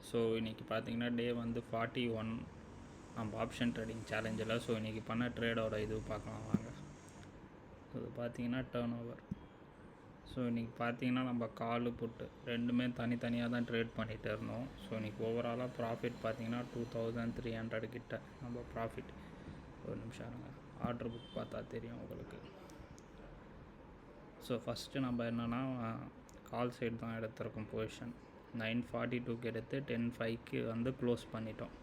So இன்றைக்கி பார்த்தீங்கன்னா டே வந்து 41 நம்ம ஆப்ஷன் ட்ரேடிங் சேலஞ்சில். ஸோ இன்றைக்கி பண்ண ட்ரேடோட இது பார்க்கலாம் வாங்க. இது பார்த்தீங்கன்னா டர்ன் ஓவர். ஸோ இன்றைக்கி பார்த்தீங்கன்னா நம்ம காலு புட்டு ரெண்டுமே தனித்தனியாக தான் ட்ரேட் பண்ணிகிட்டு இருந்தோம். ஸோ இன்றைக்கி ஓவராலாக ப்ராஃபிட் பார்த்தீங்கன்னா 2300 கிட்ட நம்ம ப்ராஃபிட். ஒரு நிமிஷம் இருங்க, ஆர்டர் புக் பார்த்தா தெரியும் உங்களுக்கு. ஸோ ஃபஸ்ட்டு நம்ம என்னென்னா கால் சைடு தான் எடுத்திருக்கோம். பொசிஷன் 942க்கு எடுத்து 10.5க்கு வந்து க்ளோஸ் பண்ணிட்டோம்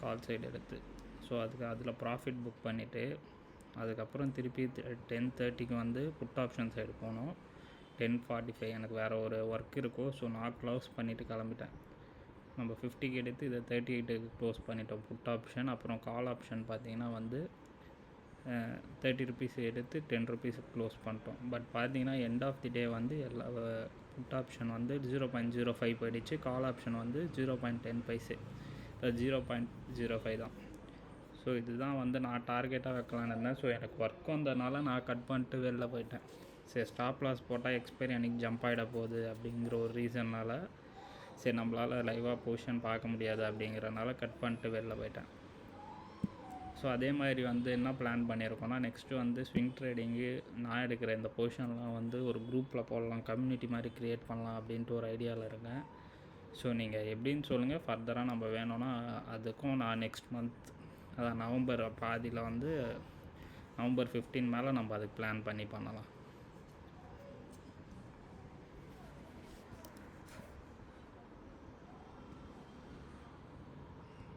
கால் சைடு எடுத்து. ஸோ அதில் ப்ராஃபிட் புக் பண்ணிவிட்டு அதுக்கப்புறம் திருப்பி 10:30க்கு வந்து புட் ஆப்ஷன் சைடு போனோம். 10:45 எனக்கு வேறு ஒரு ஒர்க் இருக்கும். ஸோ நான் க்ளோஸ் பண்ணிவிட்டு கிளம்பிட்டேன். நம்ம 50க்கு எடுத்து இதை 38க்கு க்ளோஸ் பண்ணிட்டோம் புட் ஆப்ஷன். அப்புறம் கால் ஆப்ஷன் பார்த்திங்கன்னா வந்து 30 ருபீஸ் எடுத்து 10 ருபீஸ் க்ளோஸ் பண்ணிட்டோம். பட் பார்த்தீங்கன்னா எண்ட் ஆஃப் தி டே வந்து எல்லா புட் ஆப்ஷன் வந்து 0.05 போயிடுச்சு. கால் ஆப்ஷன் வந்து 0.10 பைசே 0.05 தான். ஸோ இதுதான் வந்து நான் டார்கெட்டாக வைக்கலான்னு இருந்தேன். ஸோ எனக்கு ஒர்க் வந்ததுனால நான் கட் பண்ணிட்டு வெளில போயிட்டேன். சரி, ஸ்டாப் லாஸ் போட்டால் எக்ஸ்பைரி அன்றைக்கி ஜம்ப் ஆகிட போகுது அப்படிங்கிற ஒரு ரீசன்னால் சரி நம்மளால் லைவாக பொசிஷன் பார்க்க முடியாது அப்படிங்கிறனால கட் பண்ணிட்டு வெளில போயிட்டேன். ஸோ அதே மாதிரி வந்து என்ன பிளான் பண்ணியிருக்கோன்னா நெக்ஸ்ட்டு வந்து ஸ்விங் ட்ரேடிங்கு நான் எடுக்கிற இந்த பொசிஷன்லாம் வந்து ஒரு குரூப்பில் போடலாம், கம்யூனிட்டி மாதிரி க்ரியேட் பண்ணலாம் அப்படின்ட்டு ஒரு ஐடியாவில் இருக்கேன். ஸோ நீங்கள் எப்படின்னு சொல்லுங்கள். ஃபர்தராக நம்ம வேணும்னா அதுக்கும் நான் நெக்ஸ்ட் மந்த் அதான் நவம்பர் பாதியில் வந்து நவம்பர் 15 மேலே நம்ம அதுக்கு பிளான் பண்ணலாம்.